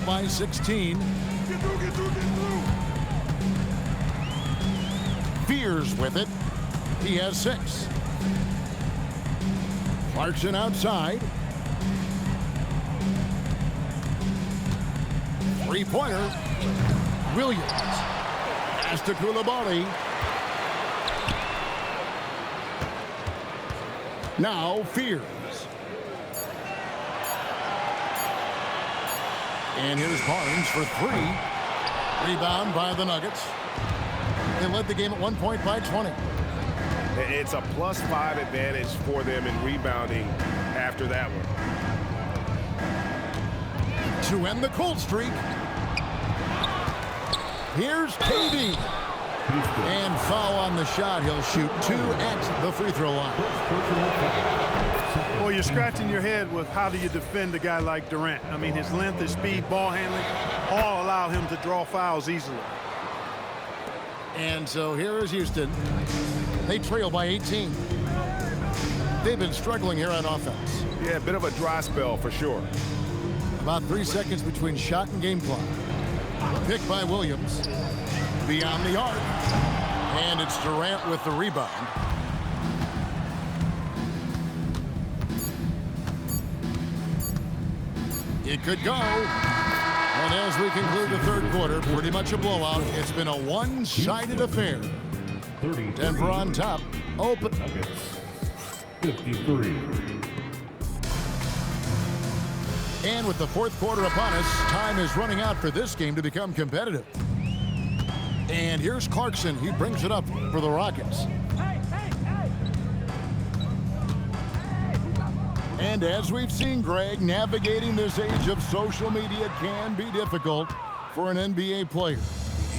By 16. Fears with it. He has 6. Clarkson outside. Three-pointer. Williams. Pass to Coulibaly. Now Fears. And here's Barnes for 3. Rebound by the Nuggets. They led the game at 1 point by 20. It's a +5 advantage for them in rebounding after that one. To end the cold streak, here's KD. And foul on the shot. He'll shoot 2 at the free throw line. Well, you're scratching your head with how do you defend a guy like Durant. I mean, his length, his speed, ball handling, all allow him to draw fouls easily. And so here is Houston. They trail by 18. They've been struggling here on offense. Yeah, a bit of a dry spell for sure. About 3 seconds between shot and game clock. Pick by Williams. Beyond the arc. And it's Durant with the rebound. It could go. And as we conclude the third quarter, pretty much a blowout. It's been a one-sided affair. Denver on top. Open. 53. And with the fourth quarter upon us, time is running out for this game to become competitive. And here's Clarkson. He brings it up for the Rockets. And as we've seen, Greg, navigating this age of social media can be difficult for an NBA player.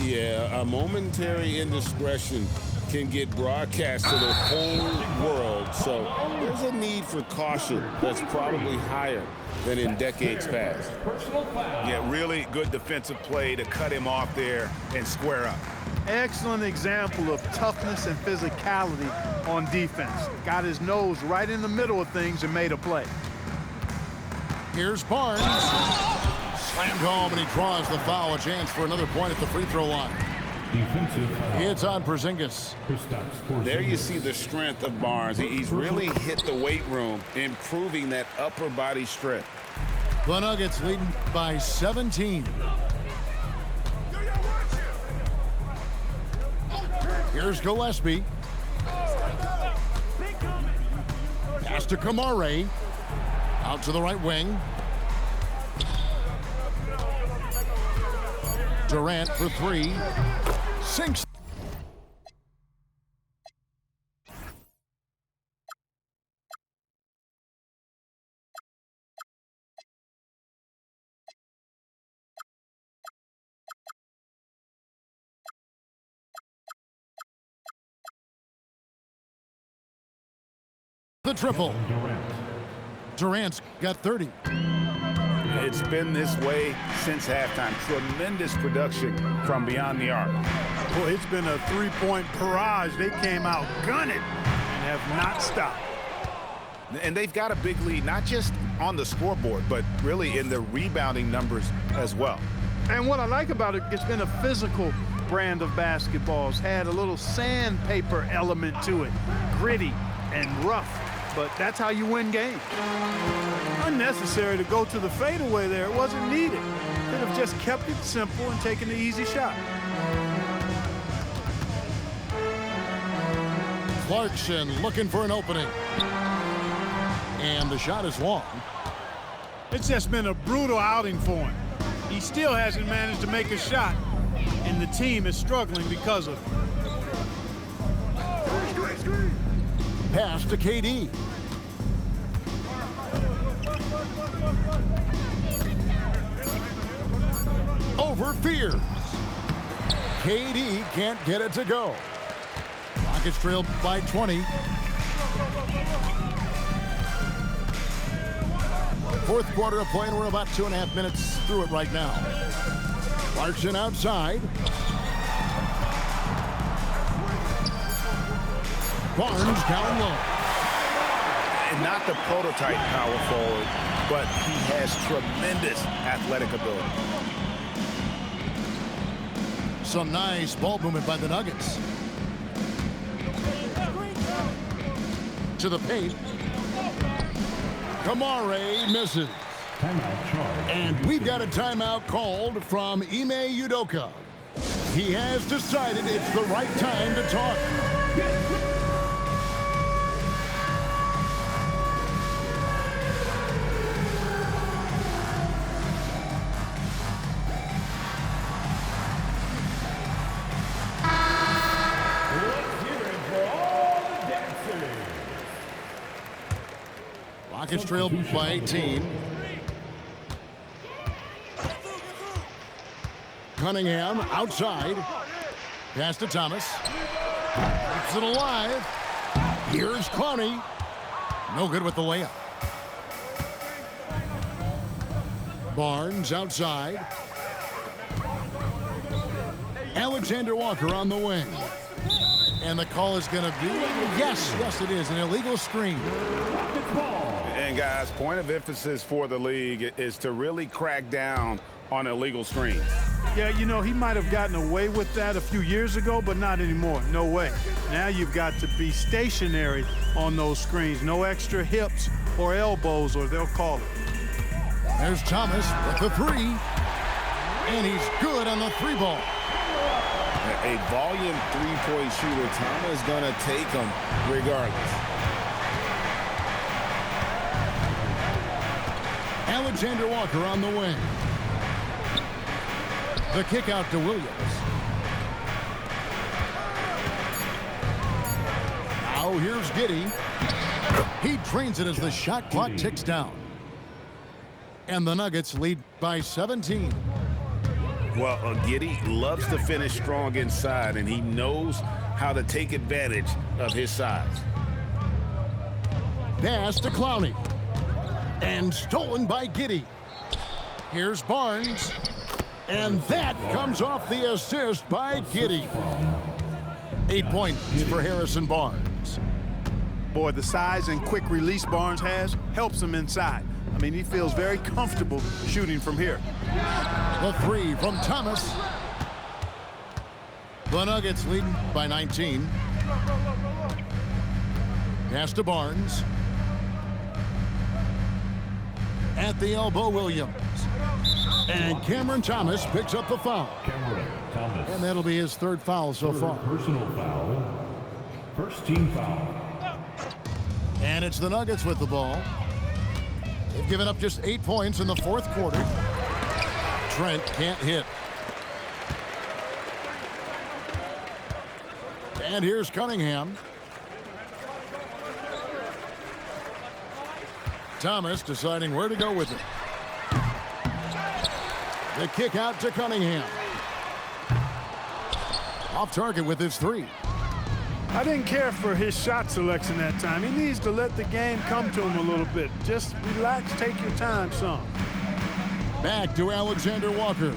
Yeah, a momentary indiscretion can get broadcast to the whole world. So there's a need for caution that's probably higher than in decades past. Yeah, really good defensive play to cut him off there and square up. Excellent example of toughness and physicality on defense. Got his nose right in the middle of things and made a play. Here's Barnes. Slammed home, and he draws the foul. A chance for another point at the free throw line. It's on Porzingis. There you see the strength of Barnes. He's really hit the weight room, improving that upper body strength. The Nuggets leading by 17. Here's Gillespie. Pass to Kamare. Out to the right wing. Durant for 3. Sinks. The triple. Durant's got 30. It's been this way since halftime. Tremendous production from beyond the arc. Boy, it's been a three-point barrage. They came out gunning and have not stopped. And they've got a big lead, not just on the scoreboard, but really in the rebounding numbers as well. And what I like about it, it's been a physical brand of basketball. It's had a little sandpaper element to it, gritty and rough. But that's how you win games. Unnecessary to go to the fadeaway there. It wasn't needed. Could have just kept it simple and taken the easy shot. Clarkson looking for an opening. And the shot is long. It's just been a brutal outing for him. He still hasn't managed to make a shot, and the team is struggling because of it. Pass to KD. Over Fears. KD can't get it to go. Rockets trail by 20. Fourth quarter of play, and we're about 2.5 minutes through it right now. Clarkson outside. Barnes down low. And not the prototype power forward, but he has tremendous athletic ability. Some nice ball movement by the Nuggets. To the paint. Kamare misses. And we've got a timeout called from Ime Udoka. He has decided it's the right time to talk. Rockets trail by 18. Cunningham outside. Pass to Thomas. Keeps it alive. Here's Clowney. No good with the layup. Barnes outside. Alexander Walker on the wing. And the call is going to be, yes, it is, an illegal screen. And guys, point of emphasis for the league is to really crack down on illegal screens. Yeah, you know, he might have gotten away with that a few years ago, but not anymore. No way. Now you've got to be stationary on those screens. No extra hips or elbows, or they'll call it. There's Thomas with the three. And he's good on the three ball. A volume three-point shooter, Thomas is going to take him regardless. Alexander Walker on the wing. The kick out to Williams. Now here's Giddey. He trains it as the shot clock ticks down. And the Nuggets lead by 17. Well, Giddey loves to finish strong inside, and he knows how to take advantage of his size. Pass to Clowney. And stolen by Giddey. Here's Barnes. And that comes off the assist by Giddey. 8 points for Harrison Barnes. Boy, the size and quick release Barnes has helps him inside. I mean, he feels very comfortable shooting from here. The three from Thomas. The Nuggets lead by 19. Pass to Barnes. At the elbow, Williams. And Cameron Thomas picks up the foul. And that'll be his third foul so far. Personal foul. First team foul. And it's the Nuggets with the ball. They've given up just 8 points in the fourth quarter. Trent can't hit. And here's Cunningham. Thomas deciding where to go with it. The kick out to Cunningham. Off target with his three. I didn't care for his shot selection that time. He needs to let the game come to him a little bit. Just relax, take your time, son. Back to Alexander Walker.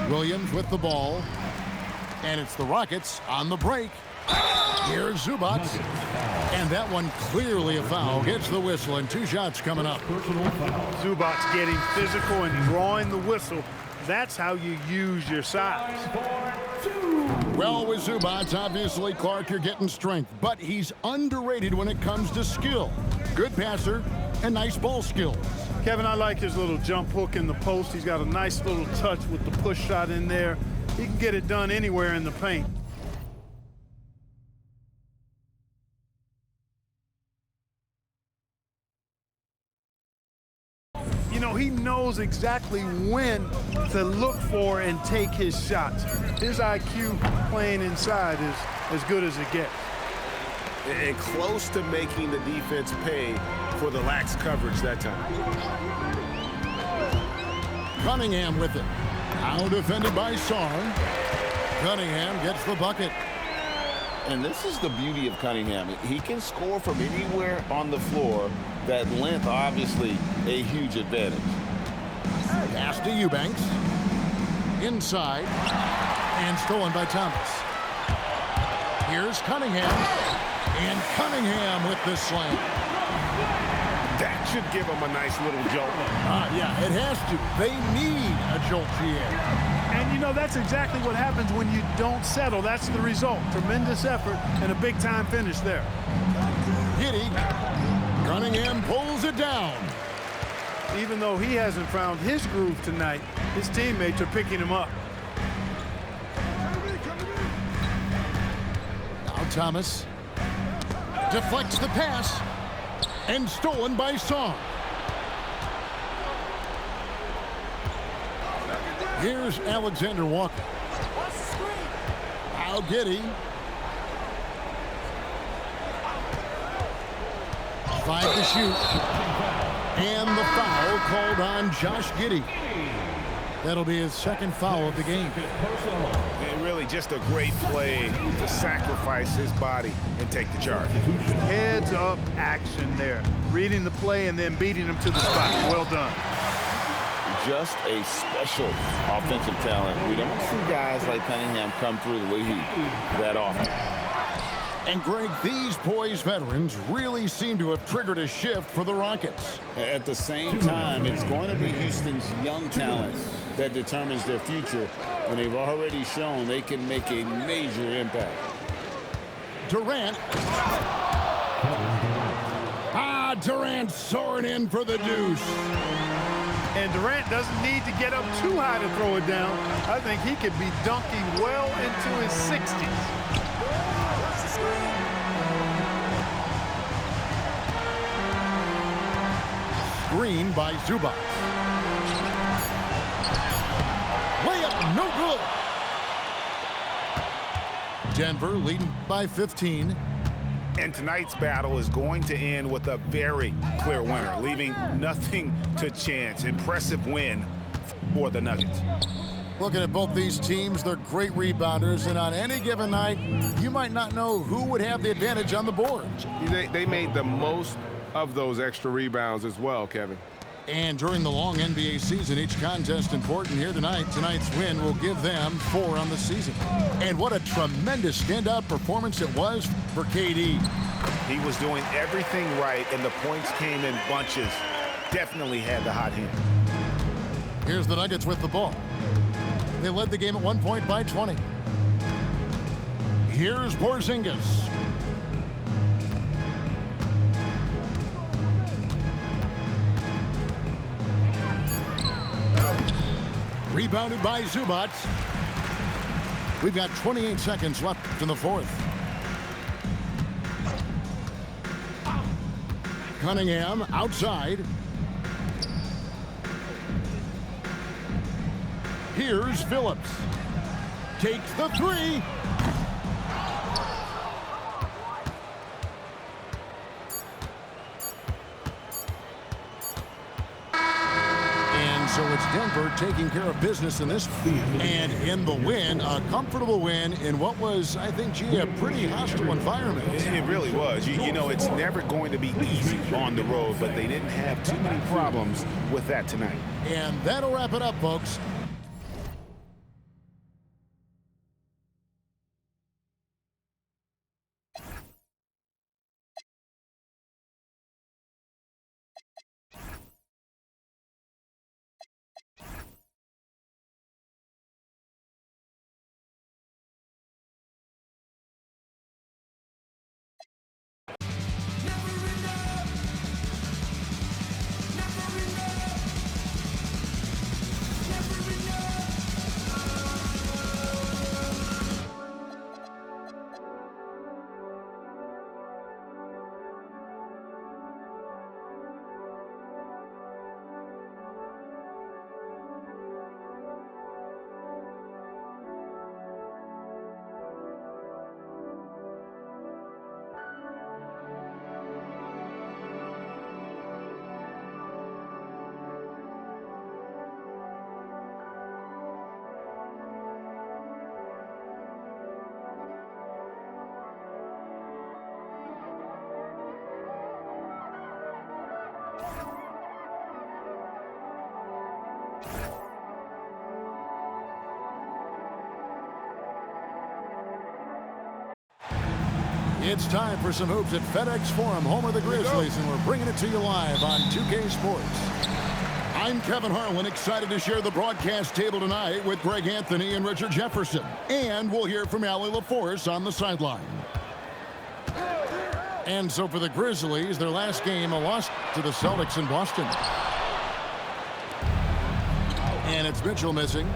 Williams with the ball. And it's the Rockets on the break. Here's Zubac. And that one clearly a foul. Gets the whistle and 2 shots coming up. Zubac's getting physical and drawing the whistle. That's how you use your size. Well, with Zubac, obviously, Clark, you're getting strength. But he's underrated when it comes to skill. Good passer and nice ball skills. Kevin, I like his little jump hook in the post. He's got a nice little touch with the push shot in there. He can get it done anywhere in the paint. You know, he knows exactly when to look for and take his shots. His IQ playing inside is as good as it gets. And close to making the defense pay for the lax coverage that time. Cunningham with it. Now defended by Sarr. Cunningham gets the bucket. And this is the beauty of Cunningham. He can score from anywhere on the floor. That length, obviously, a huge advantage. Pass to Eubanks. Inside. And stolen by Thomas. Here's Cunningham. And Cunningham with the slam. That should give them a nice little jolt. Yeah, it has to. They need a jolt, GA. And, you know, that's exactly what happens when you don't settle. That's the result. Tremendous effort and a big-time finish there. Giddey. Cunningham pulls it down. Even though he hasn't found his groove tonight, his teammates are picking him up. Now Thomas deflects the pass and stolen by Song. Here's Alexander Walker. Now Giddey. 5 to shoot. And the foul called on Josh Giddey. That'll be his second foul of the game. And really just a great play to sacrifice his body and take the charge. Heads-up action there. Reading the play and then beating him to the spot. Well done. Just a special offensive talent. We don't see guys like Cunningham come through the way he that often. And Greg, these poised veterans really seem to have triggered a shift for the Rockets. At the same time, it's going to be Houston's young talent that determines their future, and they've already shown they can make a major impact. Durant. Durant soaring in for the deuce. And Durant doesn't need to get up too high to throw it down. I think he could be dunking well into his 60s. Screen by Zubac. Layup, no good. Denver leading by 15. And tonight's battle is going to end with a very clear winner, leaving nothing to chance. Impressive win for the Nuggets. Looking at both these teams, they're great rebounders, and on any given night, you might not know who would have the advantage on the board. They made the most of those extra rebounds as well, Kevin. And during the long NBA season, each contest important here tonight. Tonight's win will give them 4 on the season. And what a tremendous standout performance it was for KD. He was doing everything right, and the points came in bunches. Definitely had the hot hand. Here's the Nuggets with the ball. They led the game at one point by 20. Here's Porzingis. Rebounded by Zubac. We've got 28 seconds left in the fourth. Cunningham outside. Here's Phillips. Takes the three. So it's Denver taking care of business in this field. And in the win, a comfortable win in what was, I think, a pretty hostile environment. It really was. You know, it's never going to be easy on the road, but they didn't have too many problems with that tonight. And that'll wrap it up, folks. It's time for some hoops at FedEx Forum, home of the Grizzlies, and we're bringing it to you live on 2K Sports. I'm Kevin Harlan, excited to share the broadcast table tonight with Greg Anthony and Richard Jefferson. And we'll hear from Allie LaForce on the sideline. And so for the Grizzlies, their last game, a loss to the Celtics in Boston. And it's Mitchell missing.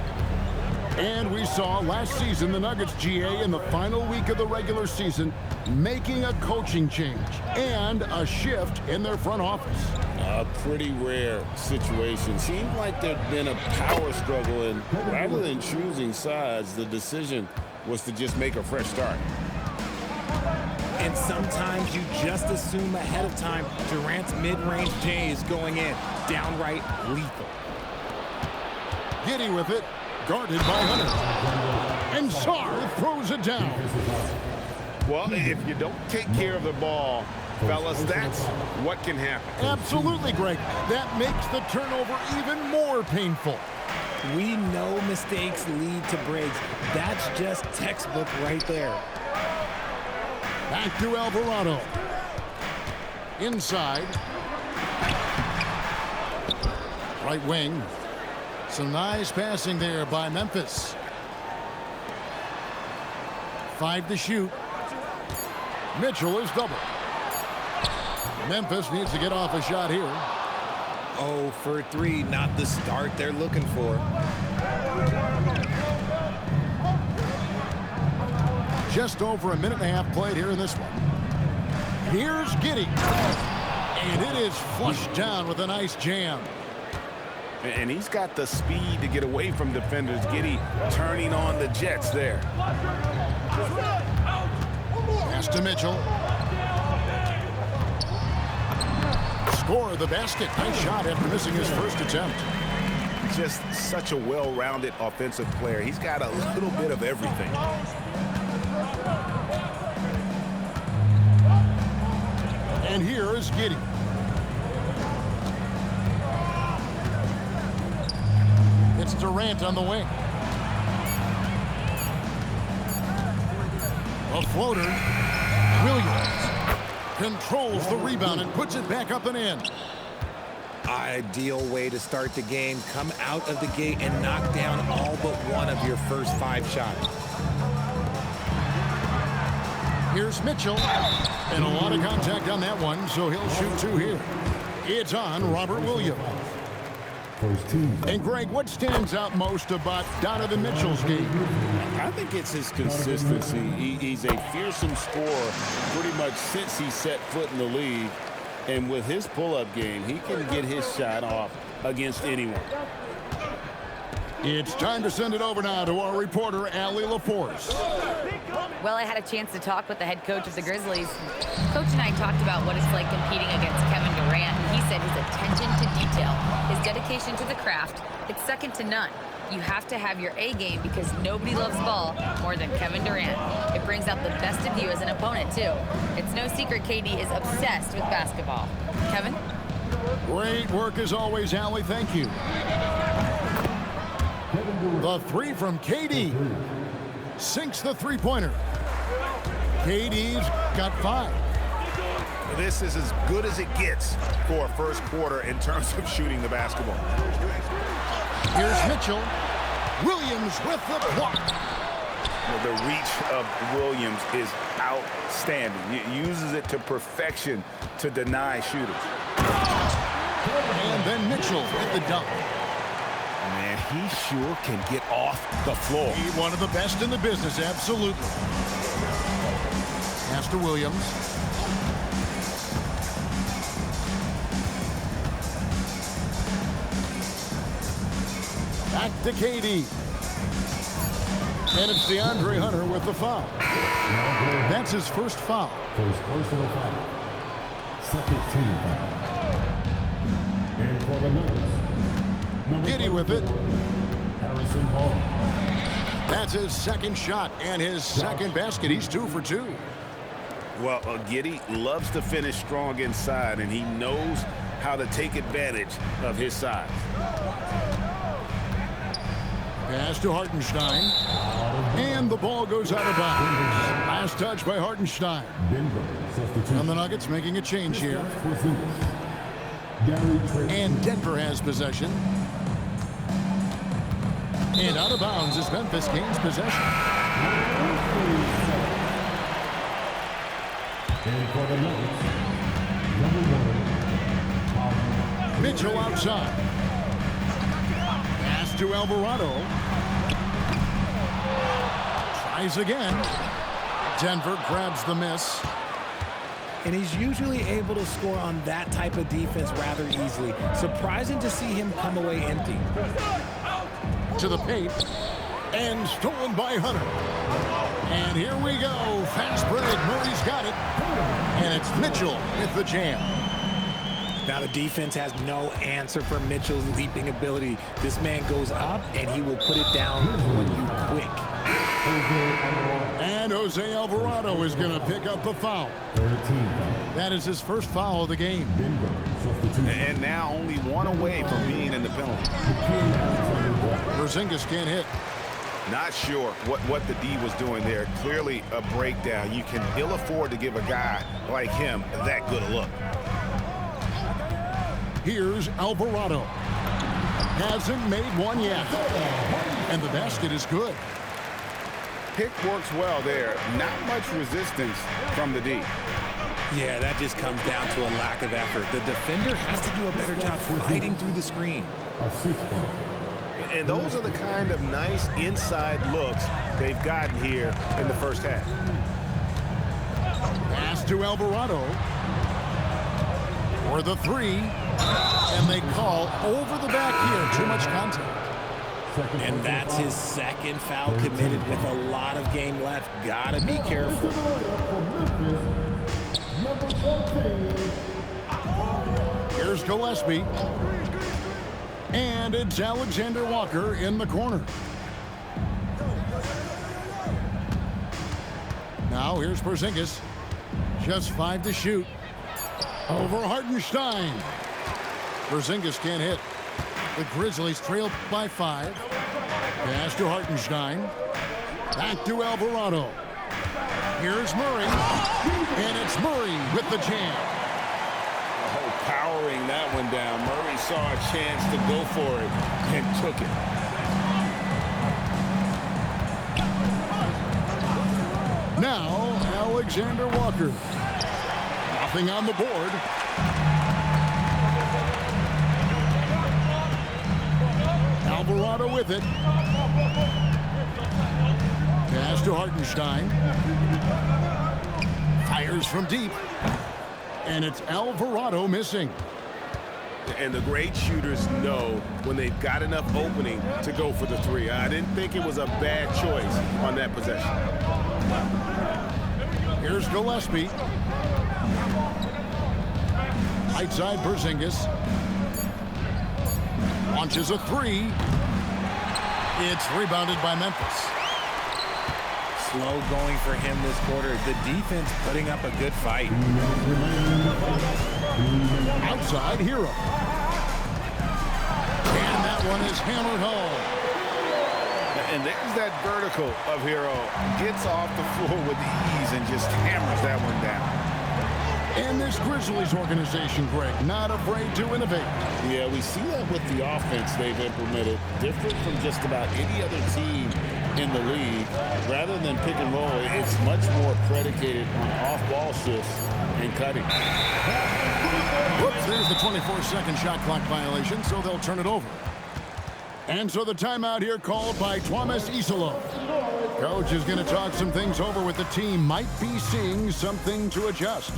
And we saw last season the Nuggets GA in the final week of the regular season making a coaching change and a shift in their front office. A pretty rare situation. Seemed like there'd been a power struggle, and rather than choosing sides, the decision was to just make a fresh start. And sometimes you just assume ahead of time Durant's mid-range J is going in. Downright lethal. Giddey with it. Guarded by Hunter. And Sarr throws it down. Well, if you don't take care of the ball, fellas, that's what can happen. Absolutely, Greg. That makes the turnover even more painful. We know mistakes lead to breaks. That's just textbook right there. Back to Alvarado. Inside. Right wing. Some nice passing there by Memphis. 5 to shoot. Mitchell is double. Memphis needs to get off a shot here. 0 for 3, not the start they're looking for. Just over a minute and a half played here in this one. Here's Giddey. And it is flushed down with a nice jam. And he's got the speed to get away from defenders. Giddey turning on the Jets there. Pass to Mitchell. Score the basket. Nice shot after missing his first attempt. Just such a well-rounded offensive player. He's got a little bit of everything. And here is Giddey. It's Durant on the wing. A floater. Williams controls the rebound and puts it back up and in. Ideal way to start the game. Come out of the gate and knock down all but one of your first 5 shots. Here's Mitchell. And a lot of contact on that one, so he'll shoot 2 here. It's on Robert Williams. And Greg, what stands out most about Donovan Mitchell's game? I think it's his consistency. He's a fearsome scorer pretty much since he set foot in the league. And with his pull-up game, he can get his shot off against anyone. It's time to send it over now to our reporter, Allie LaForce. Well, I had a chance to talk with the head coach of the Grizzlies. Coach and I talked about what it's like competing against Kevin Durant. He said his attention to detail, his dedication to the craft, it's second to none. You have to have your A game because nobody loves ball more than Kevin Durant. It brings out the best of you as an opponent, too. It's no secret KD is obsessed with basketball. Kevin? Great work as always, Allie. Thank you. The 3 from KD. Sinks the three-pointer. KD's got 5. This is as good as it gets for a first quarter in terms of shooting the basketball. Here's Mitchell. Williams with the block. The reach of Williams is outstanding. He uses it to perfection to deny shooters. And then Mitchell with the dunk. Man, he sure can get off the floor. He's one of the best in the business, absolutely. Pass to Williams. Back to KD. And it's DeAndre Hunter with the foul. That's his first foul. First personal foul. Second team foul. And for the Nuggets, Giddey with it. Harrison Barnes. That's his second shot and his second basket. He's 2 for 2. Well, Giddey loves to finish strong inside, and he knows how to take advantage of his size. Pass to Hartenstein. And the ball goes out of bounds. Last touch by Hartenstein. And the Nuggets making a change here. And Denver has possession. And out of bounds as Memphis gains possession. And for the Nuggets, number 1, Mitchell outside. Pass to Alvarado. Tries again. Denver grabs the miss. And he's usually able to score on that type of defense rather easily. Surprising to see him come away empty. To the paint. And stolen by Hunter. And here we go. Fast break. Murray's got it. And it's Mitchell with the jam. Now the defense has no answer for Mitchell's leaping ability. This man goes up and he will put it down when you quick. And Jose Alvarado is going to pick up the foul. That is his first foul of the game. And now only one away from being in the penalty. Porzingis can't hit. Not sure what the D was doing there. Clearly a breakdown. You can ill afford to give a guy like him that good a look. Here's Alvarado. Hasn't made one yet. And the basket is good. Pick works well there. Not much resistance from the D. Yeah, that just comes down to a lack of effort. The defender has to do a better job fighting through the screen. And those are the kind of nice inside looks they've gotten here in the first half. Pass to Alvarado. For the three. And they call over the back here. Too much contact. And that's his second foul committed with a lot of game left. Gotta be careful. Here's Gillespie. And it's Alexander Walker in the corner. Now here's Porzingis. Just 5 to shoot. Over Hartenstein. Porzingis can't hit. The Grizzlies trail by 5. Pass to Hartenstein. Back to Alvarado. Here's Murray. And it's Murray with the jam. Oh, powering that one down. Murray saw a chance to go for it and took it. Now, Alexander Walker. Nothing on the board. Alvarado with it. Pass to Hartenstein. Fires from deep. And it's Alvarado missing. And the great shooters know when they've got enough opening to go for the three. I didn't think it was a bad choice on that possession. Here's Gillespie. Right side Porzingis. Launches a three. It's rebounded by Memphis. Slow going for him this quarter. The defense putting up a good fight. Outside Hero. And that one is hammered home. And there's that vertical of Hero. Gets off the floor with ease and just hammers that one down. And this Grizzlies organization, Greg, not afraid to innovate. Yeah, we see that with the offense they've implemented. Different from just about any other team in the league. Rather than pick and roll, it's much more predicated on off-ball shifts and cutting. Whoops, there's the 24-second shot clock violation, so they'll turn it over. And so the timeout here called by Thomas Isolo. Coach is going to talk some things over with the team. Might be seeing something to adjust.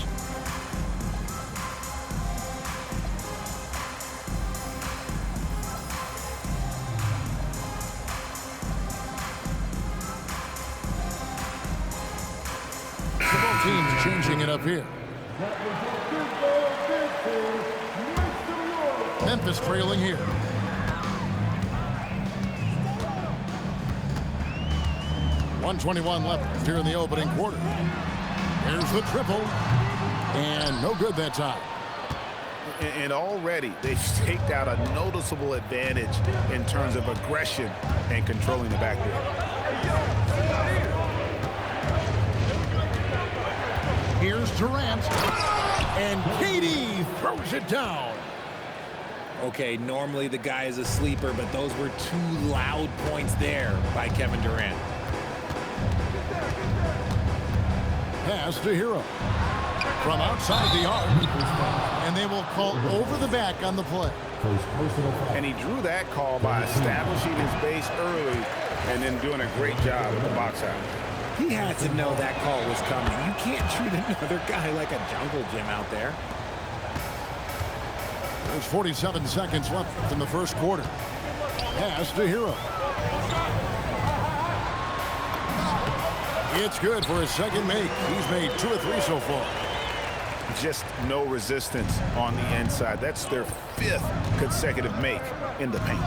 Both teams changing it up here. Memphis trailing here. .121 left here in the opening quarter. There's the triple. And no good that time. And already they've staked out a noticeable advantage in terms of aggression and controlling the backboard. Here's Durant. And KD throws it down. Okay, normally the guy is a sleeper, but those were two loud points there by Kevin Durant. Pass to Hero. From outside the arc. And they will call over the back on the play. And he drew that call by establishing his base early and then doing a great job with the box out. He had to know that call was coming. You can't treat another guy like a jungle gym out there. There's 47 seconds left in the first quarter. Pass to Hero. It's good for his second make. He's made 2 or 3 so far. Just no resistance on the inside. That's their 5th consecutive make in the paint.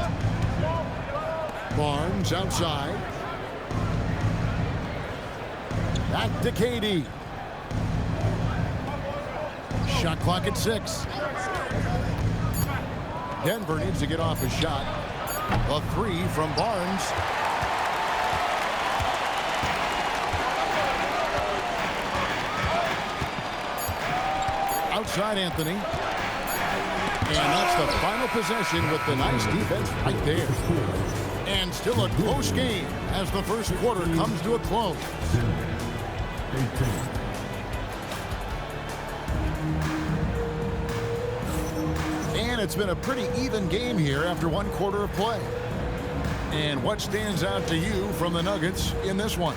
Barnes outside. Back to KD. Shot clock at 6. Denver needs to get off a shot. A 3 from Barnes. Outside Anthony. And that's the final possession with the nice defense right there. And still a close game as the first quarter comes to a close. And it's been a pretty even game here after 1 quarter of play. And what stands out to you from the Nuggets in this one?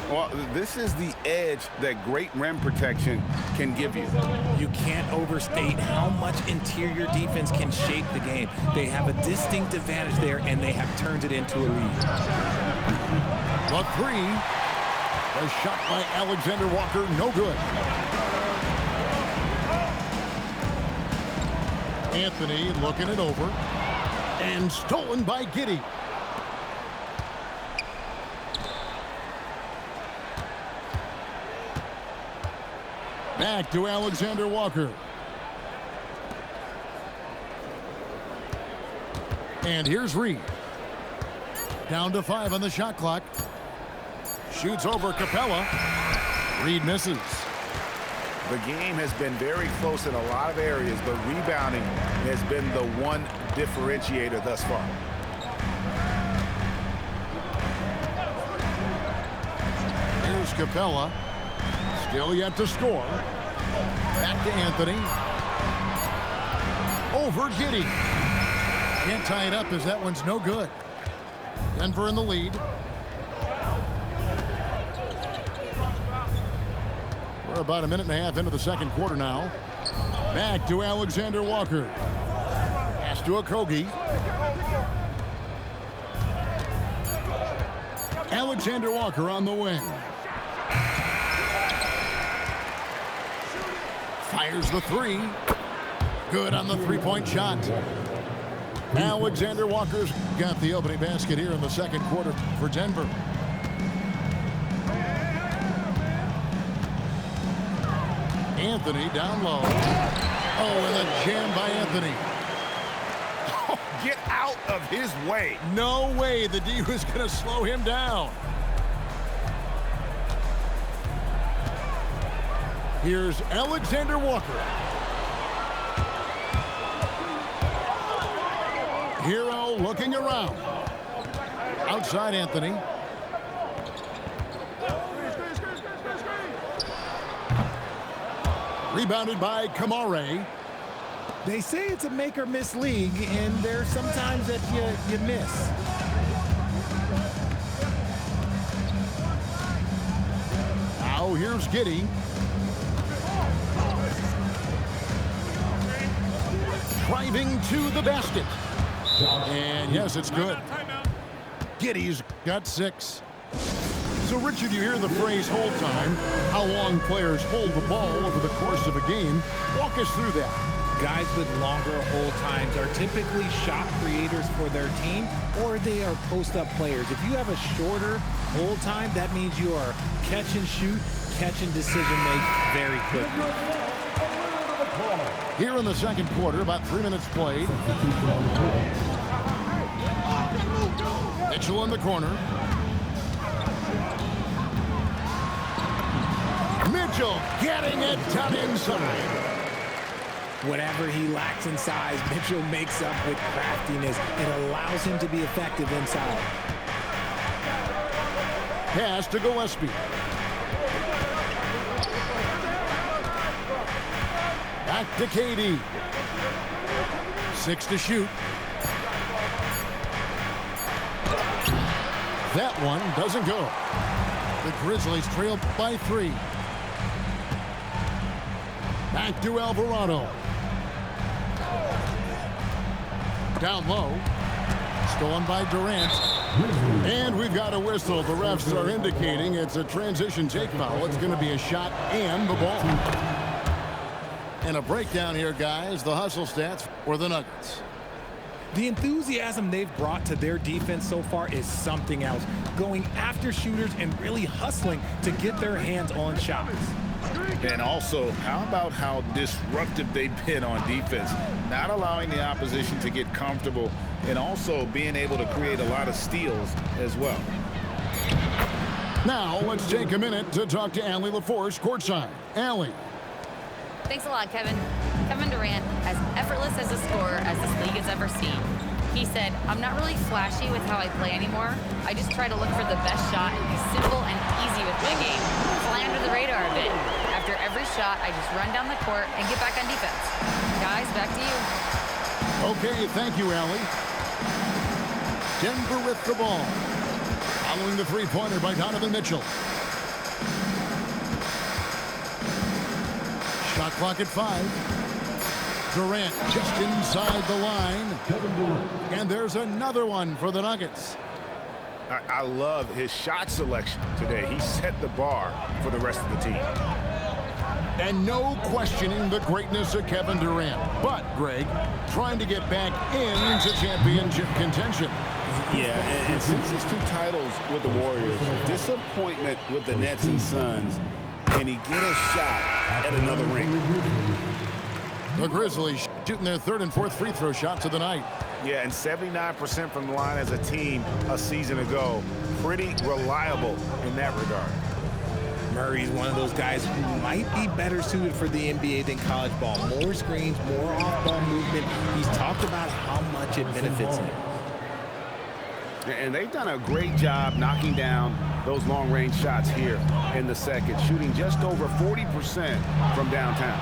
Well, this is the edge that great rim protection can give you. You can't overstate how much interior defense can shape the game. They have a distinct advantage there, and they have turned it into a lead. The 3. A shot by Alexander Walker, no good. Anthony looking it over. And stolen by Giddey. Back to Alexander Walker. And here's Reed. Down to 5 on the shot clock. Shoots over Capella. Reed misses. The game has been very close in a lot of areas, but rebounding has been the one differentiator thus far. Here's Capella. Still yet to score. Back to Anthony. Over Giddey. Can't tie it up as that one's no good. Denver in the lead. We're about a minute and a half into the second quarter now. Back to Alexander Walker. Pass to Okogie. Alexander Walker on the wing. Fires the 3. Good on the 3-point shot. Alexander Walker's got the opening basket here in the second quarter for Denver. Anthony down low. Oh, and a jam by Anthony. Oh, get out of his way. No way the D was going to slow him down. Here's Alexander Walker. Hero looking around. Outside Anthony. Rebounded by Kamare. They say it's a make or miss league, and there's sometimes that you miss. Now here's Giddey. Driving to the basket. And yes, it's good. Giddey's got 6. So, Richard, you hear the phrase hold time, how long players hold the ball over the course of a game. Walk us through that. Guys with longer hold times are typically shot creators for their team, or they are post-up players. If you have a shorter hold time, that means you are catch and shoot, catch and decision make very quickly. Here in the second quarter, about 3 minutes played. Mitchell in the corner. Mitchell getting it done inside. Whatever he lacks in size, Mitchell makes up with craftiness. It allows him to be effective inside. Pass to Gillespie. Back to KD. 6 to shoot. That one doesn't go. The Grizzlies trail by 3. Back to Alvarado. Down low. Stolen by Durant. And we've got a whistle. The refs are indicating it's a transition take foul. It's going to be a shot and the ball. And a breakdown here, guys. The hustle stats for the Nuggets. The enthusiasm they've brought to their defense so far is something else. Going after shooters and really hustling to get their hands on shots. And also, how about how disruptive they've been on defense? Not allowing the opposition to get comfortable and also being able to create a lot of steals as well. Now, let's take a minute to talk to Allie LaForce courtside. Allie. Thanks a lot, Kevin. Kevin Durant, as effortless as a scorer as this league has ever seen. He said, I'm not really flashy with how I play anymore. I just try to look for the best shot and be simple and easy with my game. Fly under the radar a bit. After every shot, I just run down the court and get back on defense. Guys, back to you. Okay, thank you, Allie. Denver with the ball. Following the three-pointer by Donovan Mitchell. Shot clock at 5. Durant just inside the line. And there's another one for the Nuggets. I love his shot selection today. He set the bar for the rest of the team. And no questioning the greatness of Kevin Durant. But, Greg, trying to get back into championship contention. Yeah, and since his 2 titles with the Warriors, disappointment with the Nets and Suns, can he get a shot at another ring? The Grizzlies shooting their 3rd and 4th free throw shots of the night. Yeah, and 79% from the line as a team a season ago. Pretty reliable in that regard. Murray's one of those guys who might be better suited for the NBA than college ball. More screens, more off-ball movement. He's talked about how much it benefits him. And they've done a great job knocking down those long-range shots here in the second, shooting just over 40% from downtown.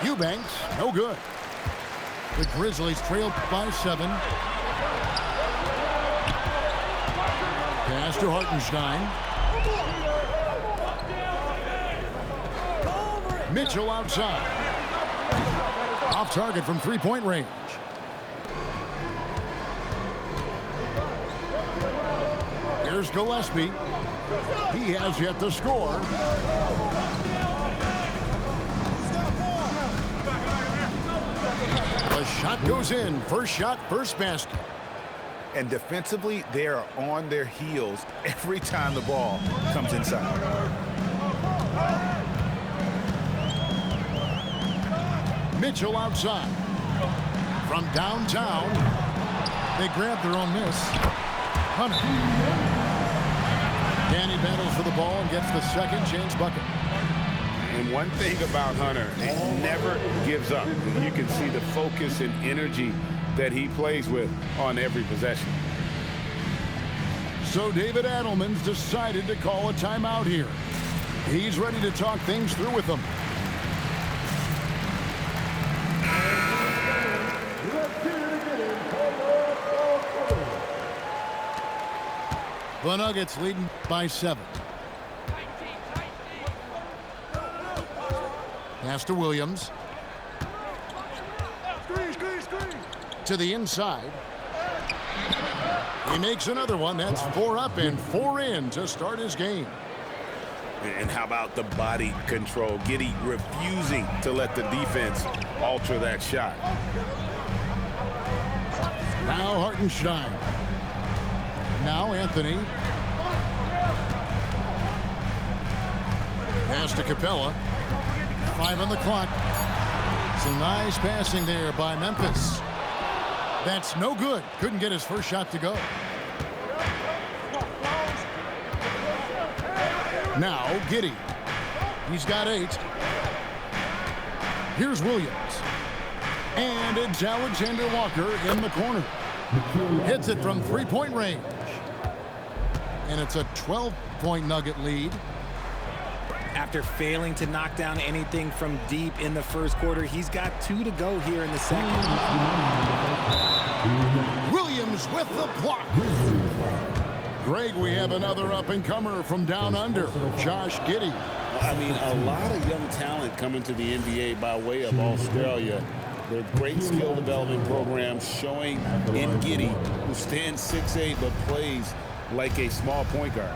Eubanks, no good. The Grizzlies trail by 7. Pass to Hartenstein. Mitchell outside. Off target from 3-point range. Here's Gillespie. He has yet to score. The shot goes in. First shot, first basket. And defensively, they are on their heels every time the ball comes inside. Mitchell outside. From downtown, they grab their own miss. Hunter. Danny battles for the ball and gets the second chance bucket. And one thing about Hunter, he never gives up. You can see the focus and energy that he plays with on every possession. So David Adelman's decided to call a timeout here. He's ready to talk things through with them. The Nuggets leading by 7. Pass to Williams. To the inside. He makes another one. That's 4 up and 4 in to start his game. And how about the body control? Giddey refusing to let the defense alter that shot. Now Hartenstein. Now Anthony. Pass to Capella. 5 on the clock. Some nice passing there by Memphis. That's no good. Couldn't get his first shot to go. Now Giddey. He's got 8. Here's Williams. And it's Alexander Walker in the corner. Hits it from 3-point range. And it's a 12-point Nugget lead. After failing to knock down anything from deep in the first quarter, he's got 2 to go here in the second. Williams with the block. Greg, we have another up-and-comer from down under, Josh Giddey. I mean, a lot of young talent coming to the NBA by way of Australia. Their great skill development programs showing in Giddey, who stands 6'8", but plays like a small point guard.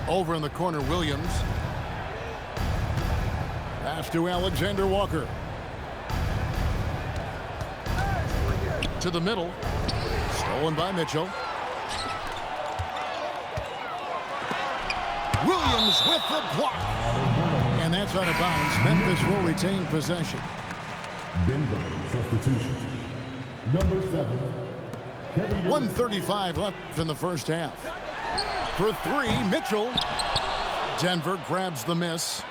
Over in the corner, Williams. Pass to Alexander Walker. To the middle. Stolen by Mitchell. Williams with the block. And that's out of bounds. Memphis will retain possession. Bingo substitution. Number 7. 1:35 left in the first half. For 3, Mitchell. Denver grabs the miss.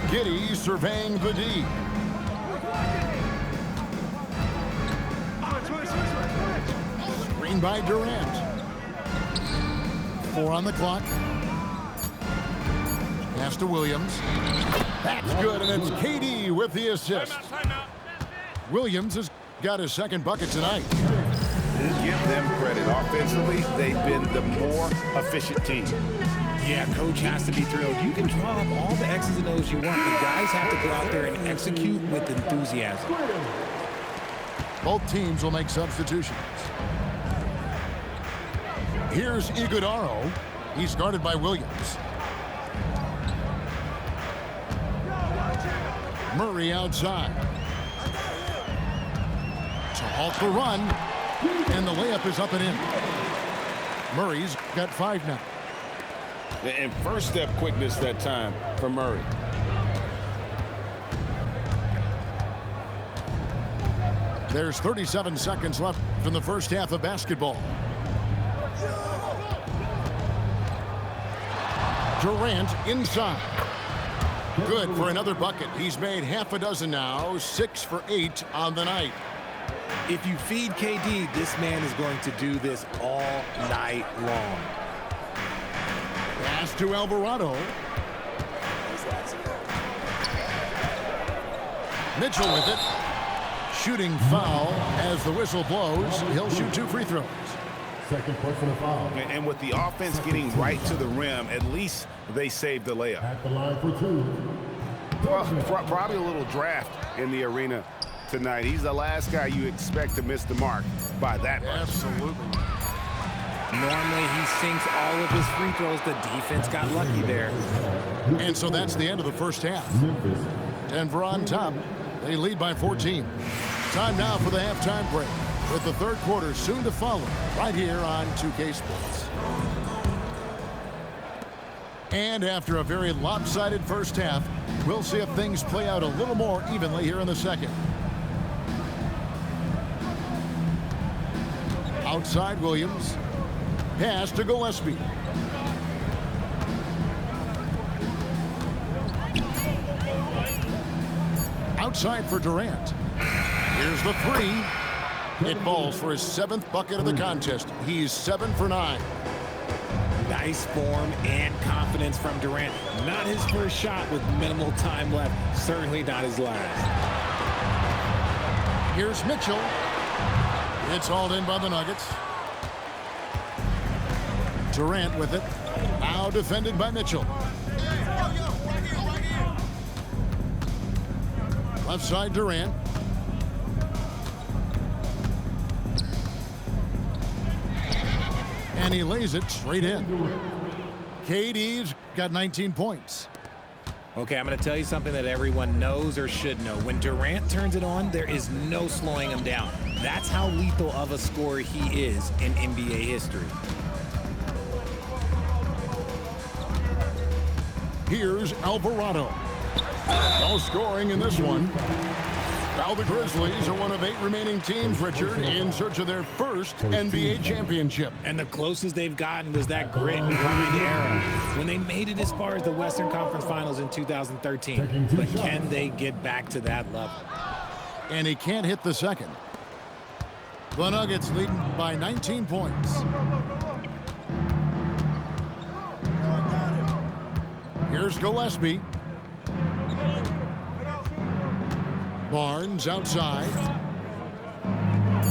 Giddey surveying the D. Screen by Durant. 4 on the clock. Pass to Williams. That's good, and it's KD with the assist. Williams has got his second bucket tonight. Give them credit. Offensively, they've been the more efficient team. Yeah, coach has to be thrilled. You can draw up all the X's and O's you want. The guys have to go out there and execute with enthusiasm. Both teams will make substitutions. Here's Iguodaro. He's guarded by Williams. Murray outside. To halt the run. And the layup is up and in. Murray's got 5 now. And first step quickness that time for Murray. There's 37 seconds left in the first half of basketball. Durant inside. Good for another bucket. He's made half a dozen now, 6 for 8 on the night. If you feed KD, this man is going to do this all night long. Pass to Alvarado. Mitchell with it. Shooting foul as the whistle blows. He'll shoot 2 free throws. Second personal foul. And with the offense getting right to the rim, at least they saved the layup. At the line for 2. Well, probably a little draft in the arena tonight. He's the last guy you expect to miss the mark by that much. Absolutely. Normally, he sinks all of his free throws. The defense got lucky there. And so that's the end of the first half. Denver on top. They lead by 14. Time now for the halftime break, with the third quarter soon to follow right here on 2K Sports. And after a very lopsided first half, we'll see if things play out a little more evenly here in the second. Outside Williams. Pass to Gillespie. Outside for Durant. Here's the 3. It falls for his 7th bucket of the contest. He's 7 for 9. Nice form and confidence from Durant. Not his first shot with minimal time left. Certainly not his last. Here's Mitchell. It's hauled in by the Nuggets. Durant with it. Now defended by Mitchell. Left side Durant. And he lays it straight in. KD's got 19 points. Okay, I'm going to tell you something that everyone knows or should know. When Durant turns it on, there is no slowing him down. That's how lethal of a scorer he is in NBA history. Here's Alvarado. No scoring in this one. Now the Grizzlies are one of 8 remaining teams, Richard, in search of their first NBA championship. And the closest they've gotten was that grit and grind era when they made it as far as the Western Conference Finals in 2013. But can they get back to that level? And he can't hit the second. The Nuggets leading by 19 points. Here's Gillespie. Barnes outside.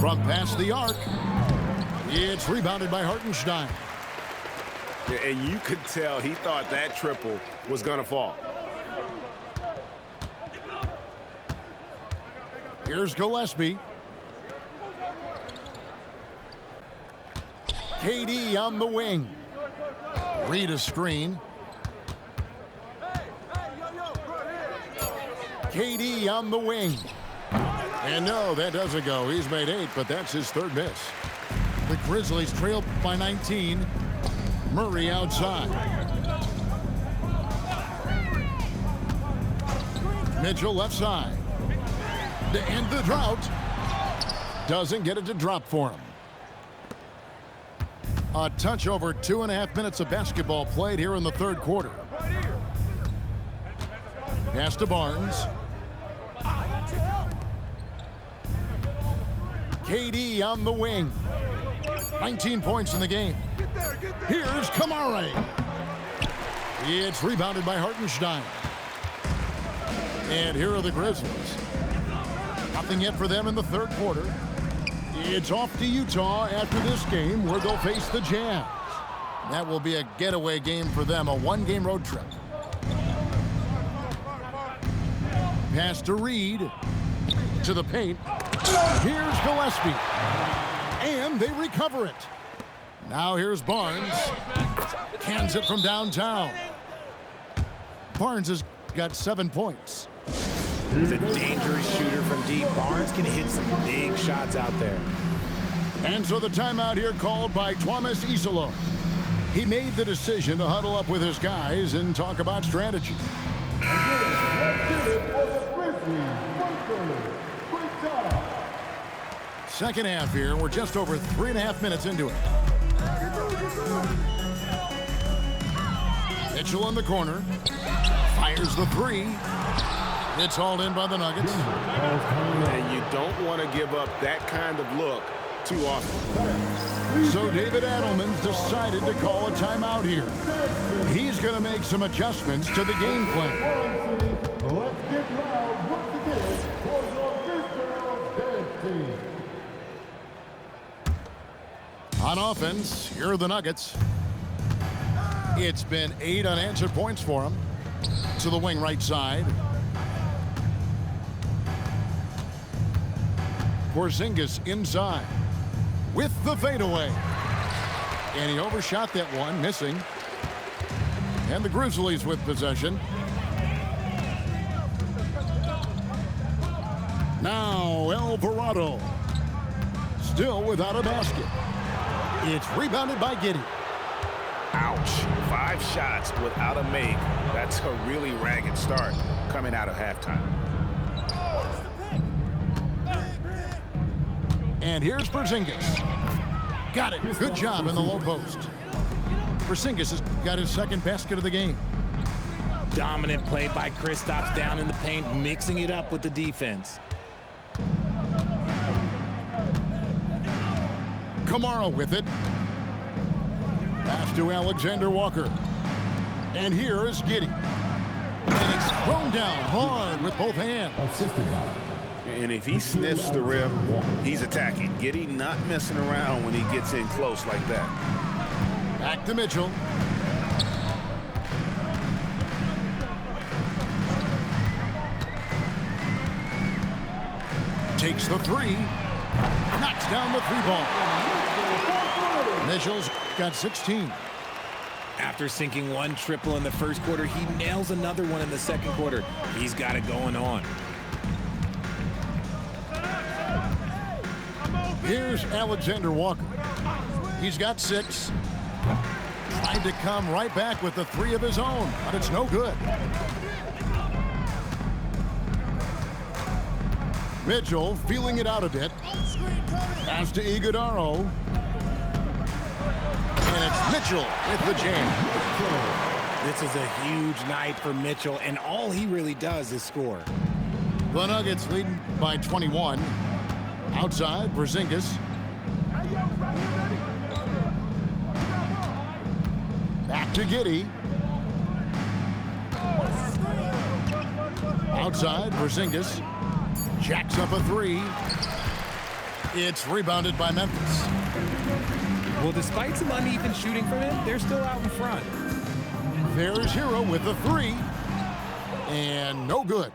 From past the arc. It's rebounded by Hartenstein. Yeah, and you could tell he thought that triple was going to fall. Here's Gillespie. KD on the wing. Read a screen. KD on the wing. And no, that doesn't go. He's made 8, but that's his 3rd miss. The Grizzlies trail by 19. Murray outside. Mitchell left side. To end the drought. Doesn't get it to drop for him. A touch over 2.5 minutes of basketball played here in the 3rd quarter. Pass to Barnes. KD on the wing. 19 points in the game. Here's Kamara. It's rebounded by Hartenstein. And here are the Grizzlies. Nothing yet for them in the 3rd quarter. It's off to Utah after this game where they'll face the Jazz. That will be a getaway game for them, a 1-game road trip. Pass to Reed. To the paint. Here's Gillespie. And they recover it. Now here's Barnes. Cans it from downtown. Barnes has got 7 points. He's a dangerous shooter from deep. Barnes can hit some big shots out there. And so the timeout here called by Thomas Isolo. He made the decision to huddle up with his guys and talk about strategy. Second half here. We're just over 3.5 minutes into it. Mitchell in the corner. Fires the 3. It's hauled in by the Nuggets. And you don't want to give up that kind of look too often. So David Adelman's decided to call a timeout here. He's going to make some adjustments to the game plan. Let's get loud once again for the Dance Team. On offense, here are the Nuggets. It's been 8 unanswered points for them. To the wing right side. Porzingis inside with the fadeaway. And he overshot that one, missing. And the Grizzlies with possession. Now Alvarado. Still without a basket. It's rebounded by Giddey. Ouch. 5 shots without a make. That's a really ragged start coming out of halftime. And here's Porzingis. Got it. Good job in the low post. Porzingis has got his 2nd basket of the game. Dominant play by Kristaps down in the paint, mixing it up with the defense. Kamara with it. Pass to Alexander Walker. And here is Giddey. And it's thrown down hard with both hands. And if he sniffs the rim, he's attacking. Giddey not messing around when he gets in close like that. Back to Mitchell. Takes the 3. Knocks down the 3-ball. Mitchell's got 16. After sinking 1 triple in the 1st quarter, he nails another one in the 2nd quarter. He's got it going on. Here's Alexander Walker. He's got 6. Tried to come right back with the three of his own, but it's no good. Mitchell feeling it out a bit. Pass to Iguodaro. And it's Mitchell with the jam. This is a huge night for Mitchell, and all he really does is score. The Nuggets leading by 21. Outside, Porzingis. Back to Giddey. Outside, Porzingis. Jacks up a three. It's rebounded by Memphis. Well, despite some uneven shooting from him, they're still out in front. There's Hero with the three. And no good.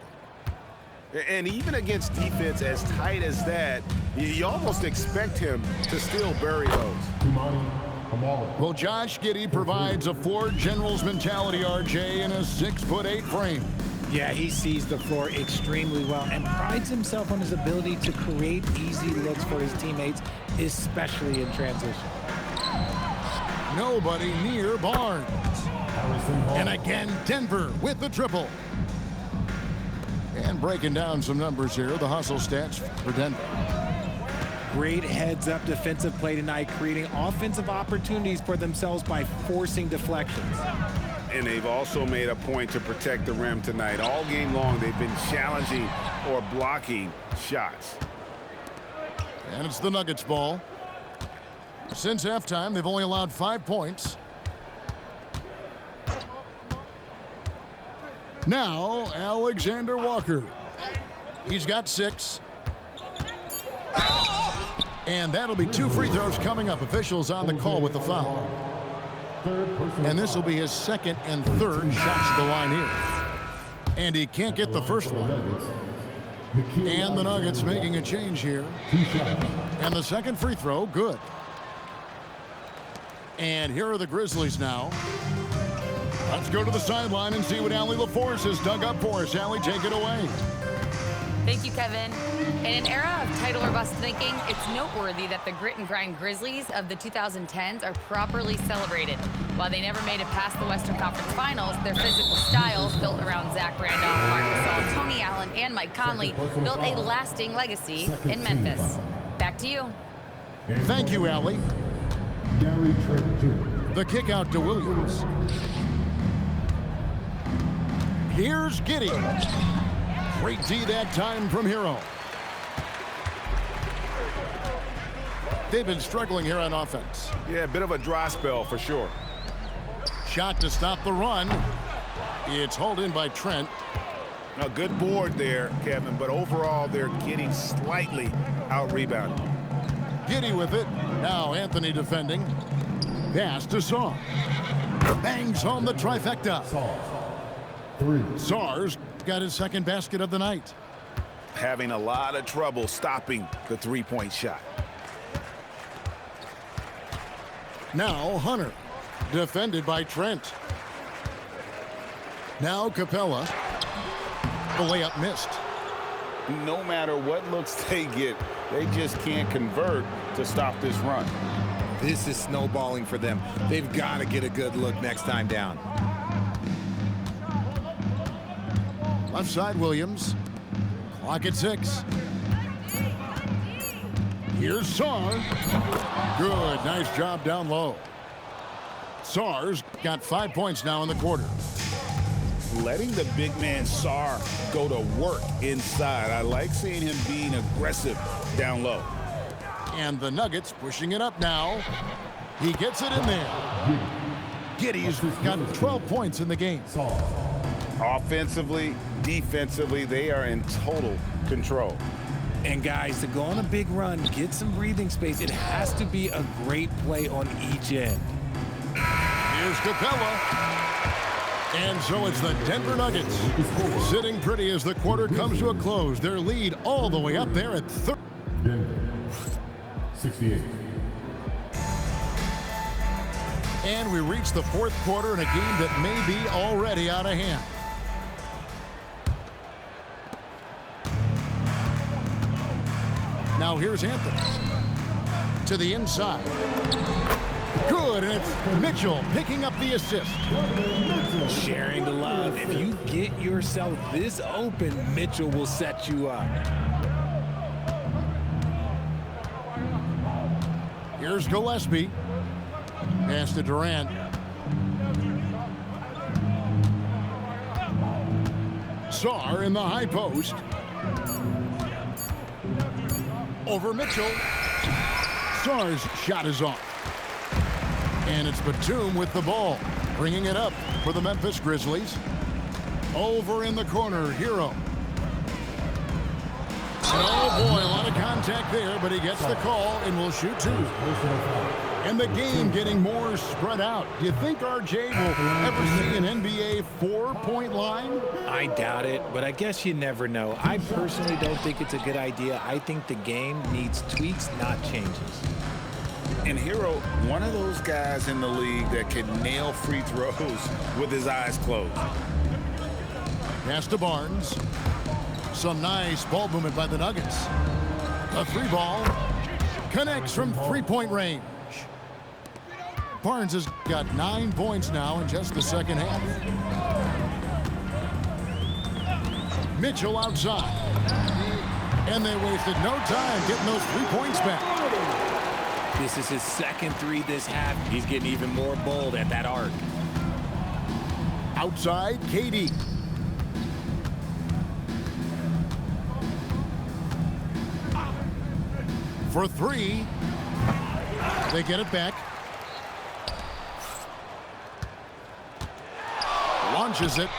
And even against defense as tight as that, you almost expect him to still bury those. Well, Josh Giddey provides a floor general's mentality, RJ, in a 6'8" frame. Yeah, he sees the floor extremely well and prides himself on his ability to create easy looks for his teammates, especially in transition. Nobody near Barnes. And again, Denver with the triple. And breaking down some numbers here, the hustle stats for Denver. Great heads-up defensive play tonight, creating offensive opportunities for themselves by forcing deflections. And they've also made a point to protect the rim tonight. All game long, they've been challenging or blocking shots. And it's the Nuggets ball. Since halftime, they've only allowed 5 points. Now, Alexander Walker. He's got 6. And that'll be 2 free throws coming up. Officials on the call with the foul. And this will be his second and third shots at the line here. And he can't get the first one. And the Nuggets making a change here. And the second free throw, good. And here are the Grizzlies now. Let's go to the sideline and see what Allie LaForce has dug up for us. Allie, take it away. Thank you, Kevin. In an era of title or bust thinking, it's noteworthy that the grit and grind Grizzlies of the 2010s are properly celebrated. While they never made it past the Western Conference Finals, their physical styles, built around Zach Randolph, Marc Gasol, Tony Allen, and Mike Conley, built a lasting legacy in Memphis. Back to you. Thank you, Allie. The kick out to Williams. Here's Giddey. Great D that time from Hero. They've been struggling here on offense. Yeah, a bit of a dry spell for sure. Shot to stop the run. It's hauled in by Trent. A good board there, Kevin, but overall they're getting slightly out-rebounded. Giddey with it. Now Anthony defending. Pass to Saw. Bangs home the trifecta. Sarr's got his second basket of the night. Having a lot of trouble stopping the three-point shot. Now Hunter, defended by Trent. Now Capella. The layup missed. No matter what looks they get, they just can't convert to stop this run. This is snowballing for them. They've got to get a good look next time down. Left side Williams. Clock at 6. Here's Sarr. Good, nice job down low. Sarr's got 5 points now in the quarter. Letting the big man Sarr go to work inside. I like seeing him being aggressive down low. And the Nuggets pushing it up now. He gets it in there. Giddey's got 12 points in the game. Offensively, defensively, they are in total control. And guys, to go on a big run, get some breathing space, it has to be a great play on each end. Here's Capella. And so it's the Denver Nuggets sitting pretty as the quarter comes to a close. Their lead all the way up there at 30. Denver, 68. And we reach the fourth quarter in a game that may be already out of hand. Now here's Anthony to the inside. Good, and it's Mitchell picking up the assist. Sharing the love. If you get yourself this open, Mitchell will set you up. Here's Gillespie. Pass to Durant. Sarr in the high post. Over Mitchell. Sarr's shot is off. And it's Batum with the ball, bringing it up for the Memphis Grizzlies. Over in the corner, Hero. Oh boy, a lot of contact there, but he gets the call and will shoot two. And the game getting more spread out. Do you think RJ will ever see an NBA 4-point line? I doubt it, but I guess you never know. I personally don't think it's a good idea. I think the game needs tweaks, not changes. And Hero, one of those guys in the league that can nail free throws with his eyes closed. Pass to Barnes. Some nice ball movement by the Nuggets. A three ball connects from three-point range. Barnes has got 9 points now in just the second half. Mitchell outside. And they wasted no time getting those 3 points back. This is his second three this half. He's getting even more bold at that arc. Outside, KD. For three. They get it back. Launches it.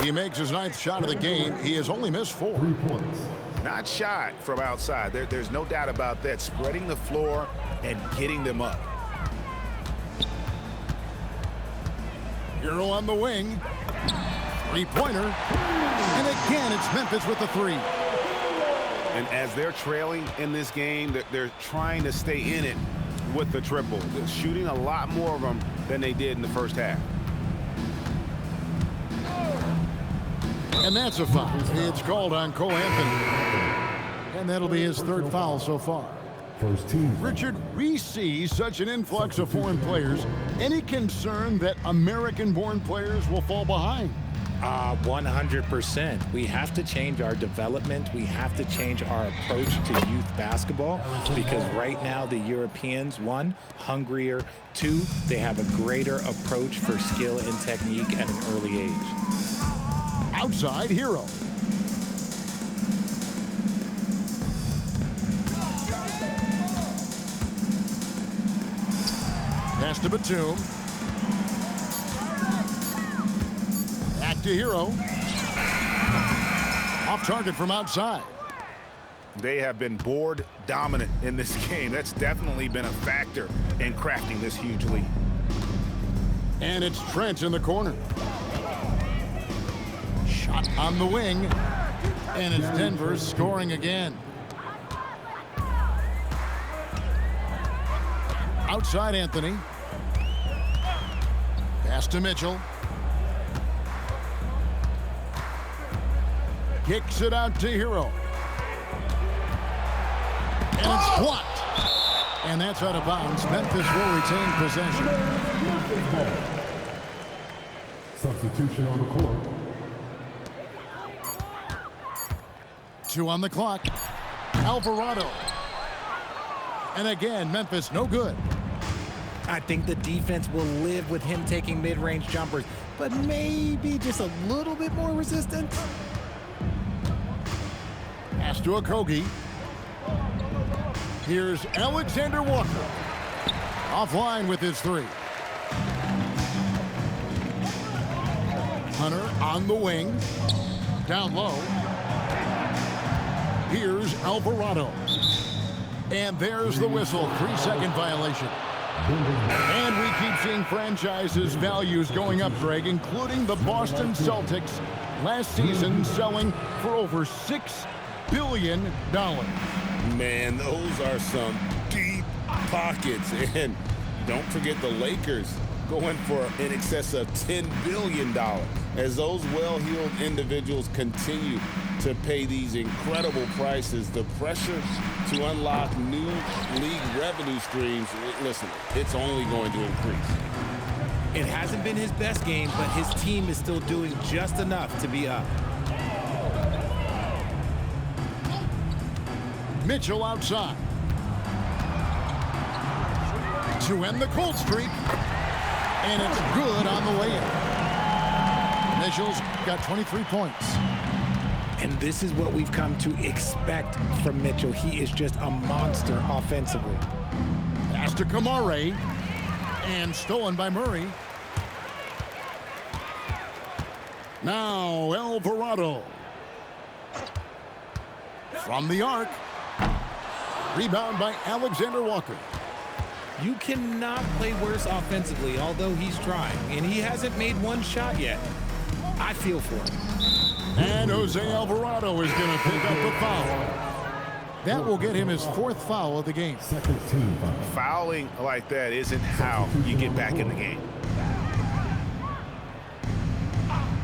He makes his 9th shot of the game. He has only missed 4. 3 points. Not shot from outside. There's no doubt about that. Spreading the floor and getting them up. Hero on the wing. Three-pointer. And again, it's Memphis with the 3. And as they're trailing in this game, they're trying to stay in it with the triple. They're shooting a lot more of them than they did in the first half. And that's a foul. It's called on Cole Anthony. And that'll be his 3rd foul so far. First team. Richard, we see such an influx of foreign players. Any concern that American-born players will fall behind? 100%. We have to change our development. We have to change our approach to youth basketball because right now the Europeans, 1, hungrier, 2, they have a greater approach for skill and technique at an early age. Outside, Hero. Pass to Batum. Back to Hero. Off target from outside. They have been board dominant in this game. That's definitely been a factor in crafting this huge lead. And it's Trent in the corner. Shot on the wing. And it's Denver scoring again. Outside Anthony. Pass to Mitchell. Kicks it out to Hero. And it's blocked. And that's out of bounds. Memphis will retain possession. Substitution on the court. 2 on the clock. Alvarado. And again, Memphis no good. I think the defense will live with him taking mid-range jumpers, but maybe just a little bit more resistance. Pass to Okogie. Here's Alexander Walker. Offline with his 3. Hunter on the wing. Down low. Here's Alvarado. And there's the whistle. 3-second violation. And we keep seeing franchises' values going up, Greg, including the Boston Celtics last season selling for over $6 billion. Man, those are some deep pockets. And don't forget the Lakers. going for in excess of $10 billion. As those well-heeled individuals continue to pay these incredible prices, the pressure to unlock new league revenue streams, listen, it's only going to increase. It hasn't been his best game, but his team is still doing just enough to be up. Mitchell outside. To end the cold streak. And it's good on the way in. Mitchell's got 23 points. And this is what we've come to expect from Mitchell. He is just a monster offensively. Pass to Kamare. And stolen by Murray. Now Alvarado. From the arc. Rebound by Alexander Walker. You cannot play worse offensively, although he's trying, and he hasn't made one shot yet. I feel for him. And Jose Alvarado is going to pick up the foul. That will get him his 4th foul of the game. Fouling like that isn't how you get back in the game.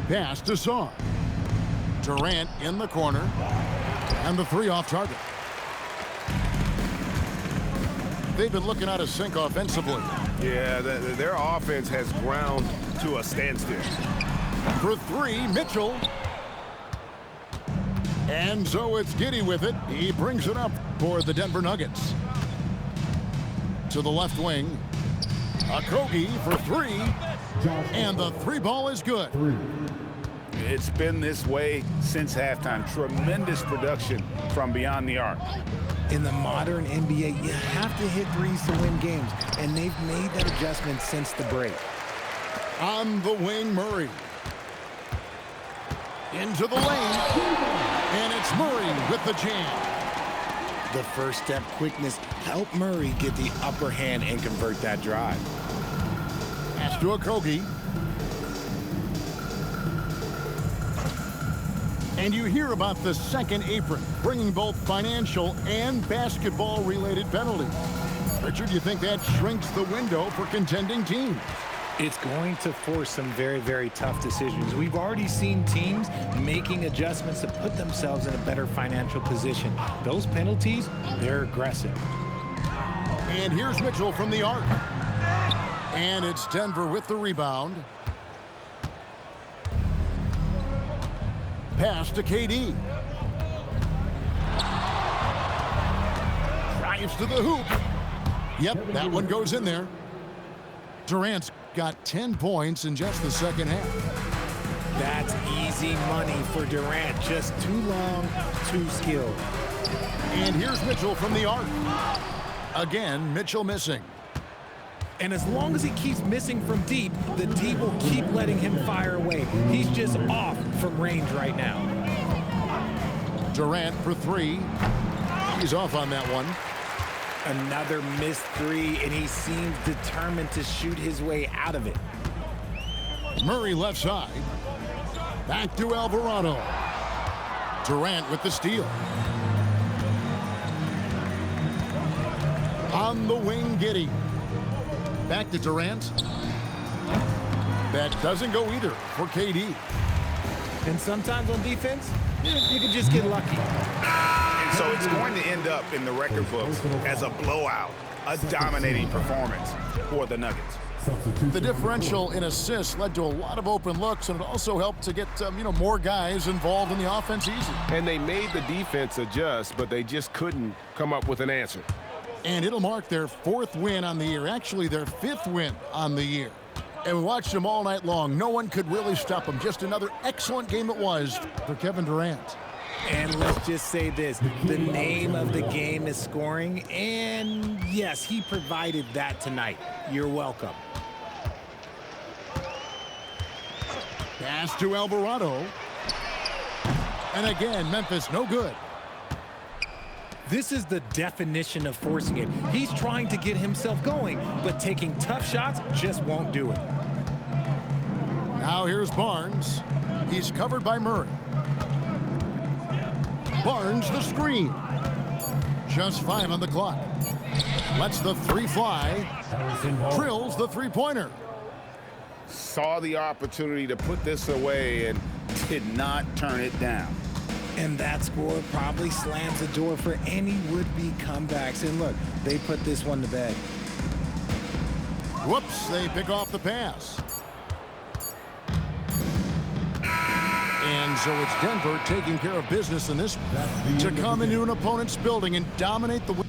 Pass to Saw. Durant in the corner. And the 3 off target. They've been looking out of sync offensively. Yeah, their offense has ground to a standstill. For 3, Mitchell. And so it's Giddey with it. He brings it up for the Denver Nuggets. To the left wing. Okogie for 3. And the 3 ball is good. It's been this way since halftime. Tremendous production from beyond the arc. In the modern NBA, you have to hit threes to win games, and they've made that adjustment since the break. On the wing, Murray. Into the lane. And it's Murray with the jam. The first step quickness helped Murray get the upper hand and convert that drive. Pass to Okogie. And you hear about the second apron, bringing both financial and basketball-related penalties. Richard, you think that shrinks the window for contending teams? It's going to force some very, very tough decisions. We've already seen teams making adjustments to put themselves in a better financial position. Those penalties, they're aggressive. And here's Mitchell from the arc. And it's Denver with the rebound. Pass to KD. Drives to the hoop. Yep, that one goes in there. Durant's got 10 points in just the second half. That's easy money for Durant. Just too long, too skilled. And here's Mitchell from the arc. Again, Mitchell missing. And as long as he keeps missing from deep, the D will keep letting him fire away. He's just off from range right now. Durant for 3. He's off on that one. Another missed 3, and he seems determined to shoot his way out of it. Murray left side. Back to Alvarado. Durant with the steal. On the wing, Giddey. Back to Durant. That doesn't go either for KD. And sometimes on defense, you can just get lucky. And so it's going to end up in the record books as a blowout, a dominating performance for the Nuggets. The differential in assists led to a lot of open looks, and it also helped to get more guys involved in the offense easy. And they made the defense adjust, but they just couldn't come up with an answer. And it'll mark their 4th win on the year, actually their 5th win on the year. And we watched them all night long. No one could really stop them. Just another excellent game it was for Kevin Durant. And let's just say this, the name of the game is scoring, and yes, he provided that tonight. You're welcome. Pass to Alvarado. And again, Memphis no good. This is the definition of forcing it. He's trying to get himself going, but taking tough shots just won't do it. Now here's Barnes. He's covered by Murray. Barnes the screen. Just 5 on the clock. Lets the 3 fly. Drills the 3-pointer. saw the opportunity to put this away and did not turn it down. And that score probably slams the door for any would-be comebacks. And look, they put this one to bed. Whoops, they pick off the pass. And so it's Denver taking care of business in this one to come into an opponent's building and dominate the